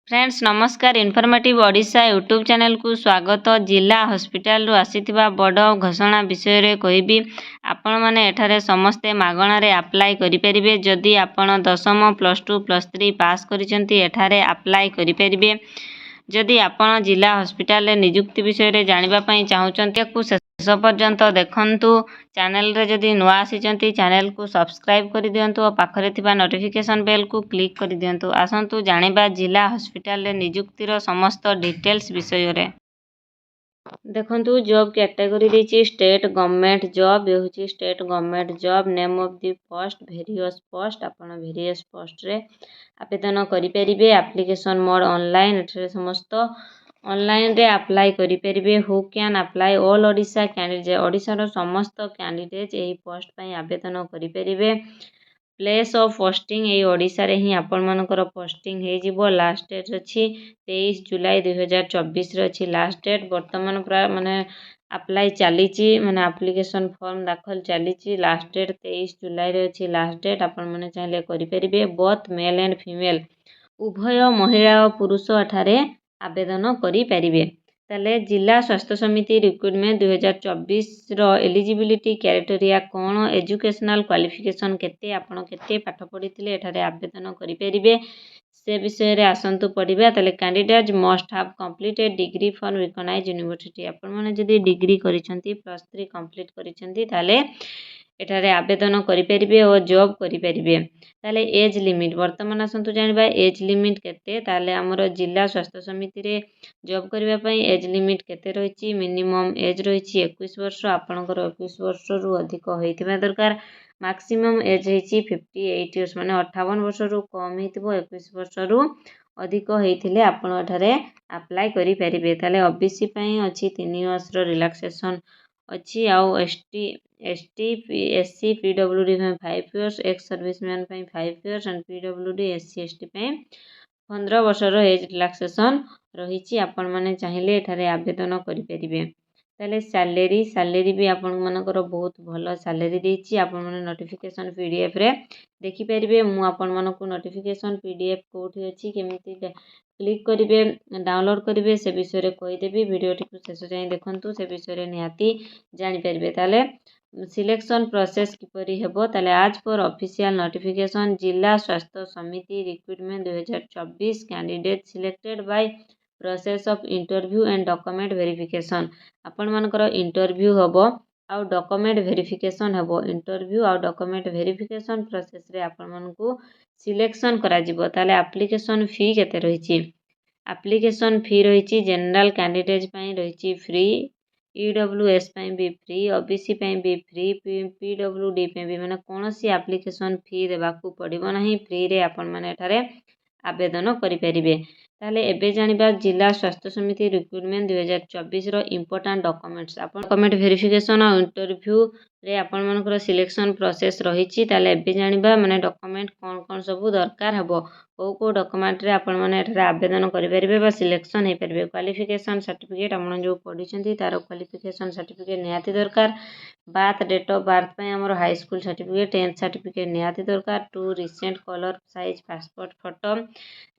Friends नमस्कार informative Odisha YouTube channel को स्वागत। जिला हॉस्पिटल आसीथिबा बड़ घोषणा विषय रे कहबी। आपण माने एठारे समस्ते मागणारे अप्लाई करि परिबे। जदि आपण 10म +2 +3 पास करिसेंती एठारे अप्लाई करि परिबे। जदि आपण जिला हॉस्पिटल नियुक्ति विषय रे जानिबा पई चाहुचंती को शेष पर्यंत देखंतु। चैनल रे जदि नुआ आसीचंती चैनल को सब्सक्राइब करि दियंतु और पाखरे थिबा नोटिफिकेशन बेल को क्लिक करि दियंतु। आसंतु जानिबा जिला हॉस्पिटल नियुक्तिर समस्त डिटेल्स विषय रे। देखंतु जॉब कैटेगरी देछि स्टेट गवर्नमेंट जॉब। ये होछि state government job. Name of the post various post. आपण वेरियस पोस्ट रे आवेदन करि परिबे। Application mode online. एठरे समस्त ऑनलाइन रे अप्लाई करि परिबे। Who can apply all Odisha candidate. Odisha रो समस्त कैंडिडेट एही पोस्ट पई आवेदन करि परिबे। प्लेस ऑफ पोस्टिंग ये ओडिशा रे ही आपण मानकर पोस्टिंग हे जिवो। लास्ट डेट अछि 23 जुलाई 2024 रे अछि लास्ट डेट। वर्तमान प्राय माने अप्लाई चलीची माने एप्लीकेशन फॉर्म दाखल चलीची। लास्ट डेट 23 जुलाई रे अछि लास्ट डेट। आपण माने चाहिले करि परिबे। बोथ मेल एंड फीमेल उभय महिला और पुरुष एठारे आवेदन करि परिबे। ताले जिला स्वास्थ्य समिति रिक्रुटमेंट 2024 रो एलिजिबिलिटी क्राइटेरिया कोन एजुकेशनल क्वालिफिकेशन केते आपण केते पाठ पढिथिले एठारे आवेदन करि परिबे से विषय रे आसंतु पढिबा। ताले candidate must have completed degree from recognised university. आपण माने जदि डिग्री करिसंती +3 कंप्लीट करिसंती ताले एठारे आवेदन करि परिबे और जॉब करि परिबे। ताले एज लिमिट वर्तमान आसंतु जानिबा एज लिमिट केते। ताले हमर जिला स्वास्थ्य समिति रे जॉब करबा पई एज लिमिट केते रहिछि। मिनिमम एज रहिछि 21 वर्ष। आपनकर 21 वर्ष रु अधिक होइथिबा दरकार। मैक्सिमम एज हेछि 58 इयर्स माने 58 वर्ष रु कम हेतिबो। 21 वर्ष रु अधिक हेइथिले आपण एठारे अप्लाई करि परिबे। ताले ओबीसी पई अछि 3 इयर्स रो रिलैक्सेशन अछि। आउ एसटी एससी पीडब्ल्यूडी में 5 इयर्स। एक्स सर्विसमैन पई 5 years and PWD SC ST पई 15 वर्ष रो एज रिलैक्सेशन रहिछि। आपण माने चाहिले एठारे आवेदन करि परिबे। ताले सैलरी भी आपण मानकर बहुत भलो सैलरी देछि। आपण माने नोटिफिकेशन पीडीएफ रे देखि परिबे। मु आपण मानको नोटिफिकेशन पीडीएफ कोठी अछि केमिति क्लिक करिवे डाउनलोड करिवे से विषय रे कहि देबी। वीडियो टिकु शेष जाय देखंतु से विषय रे निहाती जानि परिबे। ताले सिलेक्शन प्रोसेस किपरि हेबो। ताले आज पर ऑफिशियल नोटिफिकेशन जिला स्वास्थ्य समिति recruitment 2024 candidate selected by process of interview and document verification. आपण मानकर इंटरव्यू हबो आउ डॉक्यूमेंट वेरिफिकेशन हबो। इंटरव्यू आउ डॉक्यूमेंट वेरिफिकेशन प्रोसेस रे आपण मानकू सिलेक्शन करा जिवो। ताले एप्लीकेशन फी केते रहिछि। एप्लीकेशन फी रहिछि जनरल कैंडिडेट पई रहिछि फ्री। ईडब्ल्यूएस पई भी फ्री। ओबीसी पई भी फ्री। पीडब्ल्यूडी पई भी माने कोनोसी एप्लीकेशन फी देबाकू पड़िबो नाही। फ्री रे आपण माने एठारे आवेदन करि परिबे। ताले एबे जानिबा जिला स्वास्थ्य समिति रिक्रुटमेंट 2024 रो इंपोर्टेंट डॉक्यूमेंट्स। आपण डॉक्यूमेंट वेरिफिकेशन और इंटरव्यू रे आपण मानकर सिलेक्शन प्रोसेस रहिछि। ताले एबे जानिबा माने डॉक्यूमेंट कोन कोन सब दरकार हबो। को डॉक्यूमेंट रे आपण माने एठारे आवेदन करि परिबे बा सिलेक्शन हे परिबे। क्वालिफिकेशन सर्टिफिकेट आपण जो पढिछंती तार क्वालिफिकेशन सर्टिफिकेट निहाती दरकार। बार्थ डेट ऑफ बार्थ पई हमर high school certificate 10th certificate निहाती दरकार। 2 recent colour size passport photo.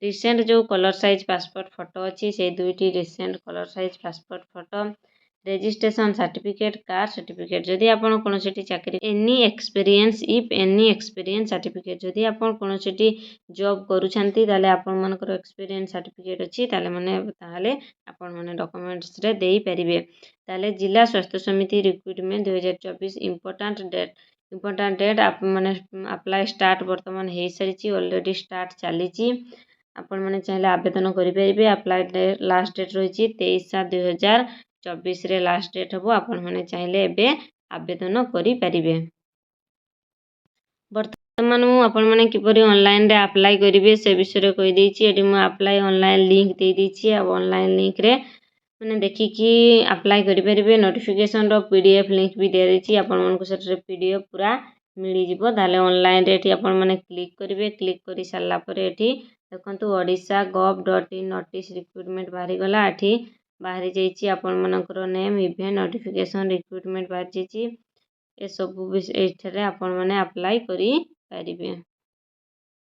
Recent जो कलर साइज पासपोर्ट फोटो अछि से दुईटी recent colour size passport photo. Registration certificate caste certificate जदि आपण कोनोसिटी चाकरी any experience if any experience certificate जदि आपण कोनोसिटी जॉब करूछंती ताले आपण मानकर एक्सपीरियंस सर्टिफिकेट अछि ताले माने ताले आपण माने डॉक्यूमेंट्स रे देई परिबे। ताले जिला स्वास्थ्य समिति रिक्रुटमेंट 2024 इंपोर्टेंट डेट आप माने अप्लाई स्टार्ट वर्तमान हे सारिछि। Already start चलीछि। आपण माने चाहिले आवेदन करि परिबे। अप्लाई डेट लास्ट डेट रहिछि 23/7/2024 रे लास्ट डेट हबो। आपण माने चाहिले एबे आवेदन करि परिबे। वर्तमान मु आपण माने किपरि ऑनलाइन रे अप्लाई करिवे से विषय रे कहि देछि। एडी मु अप्लाई ऑनलाइन लिंक दे देछि। आ ऑनलाइन लिंक रे माने देखि कि अप्लाई करि परिबे। नोटिफिकेशन रो पीडीएफ लिंक भी दे देछि। आपण मानको सेट रे पीडीएफ पूरा मिली जिवो। ताले ऑनलाइन रे एठी आपण माने क्लिक करिवे। क्लिक करि सारला परे एठी देखंतु odisha.gov.in नोटिस रिक्रुटमेंट बाहरी गला। एठी बाहरी जाइछि आपण मानकर नेम इवेंट नोटिफिकेशन रिक्रुटमेंट बाहरी जाइछि। ए सब एठारे आपण माने अप्लाई करि परिबे।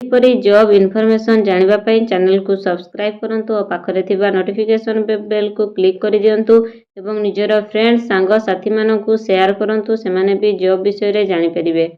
ଏହିପରି ଜବ୍ ଇନଫର୍ମେସନ୍ ଜାଣିବା ପାଇଁ ଚ୍ୟାନେଲକୁ ସବସ୍କ୍ରାଇବ୍ କରନ୍ତୁ ଓ ପାଖରେ ଥିବା ନୋଟିଫିକେସନ୍ ବେଲକୁ କ୍ଲିକ୍ କରିଦିଅନ୍ତୁ ଏବଂ ନିଜର ଫ୍ରେଣ୍ଡ ସାଙ୍ଗସାଥିମାନଙ୍କୁ ସେୟାର କରନ୍ତୁ, ସେମାନେ ବି ଜବ୍ ବିଷୟରେ ଜାଣିପାରିବେ।